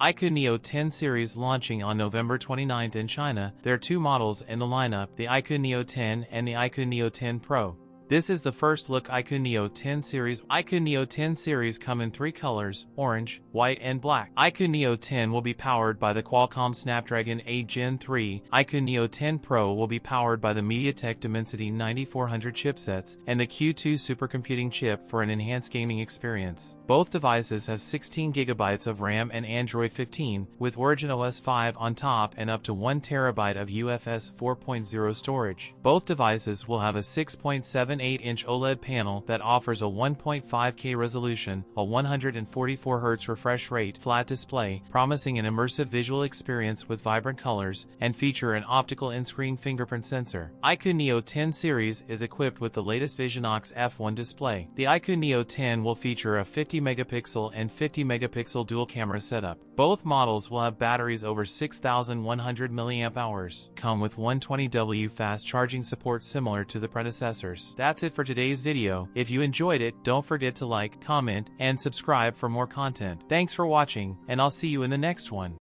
iQOO Neo 10 series launching on November 29th in China. There are two models in the lineup, the iQOO Neo 10 and the iQOO Neo 10 Pro. This is the first look iQOO Neo 10 series. iQOO Neo 10 series come in three colors, orange, white and black. iQOO Neo 10 will be powered by the Qualcomm Snapdragon 8 Gen 3. iQOO Neo 10 Pro will be powered by the MediaTek Dimensity 9400 chipsets and the Q2 supercomputing chip for an enhanced gaming experience. Both devices have 16 GB of RAM and Android 15, with Origin OS 5 on top and up to 1 TB of UFS 4.0 storage. Both devices will have a 6.78-inch OLED panel that offers a 1.5K resolution, a 144Hz refresh rate flat display, promising an immersive visual experience with vibrant colors, and feature an optical in-screen fingerprint sensor. iQOO Neo 10 series is equipped with the latest Visionox F1 display. The iQOO Neo 10 will feature a 50-megapixel and 50-megapixel dual camera setup. Both models will have batteries over 6,100 mAh. Come with 120W fast charging support similar to the predecessors. That's it for today's video. If you enjoyed it, don't forget to like, comment, and subscribe for more content. Thanks for watching, and I'll see you in the next one.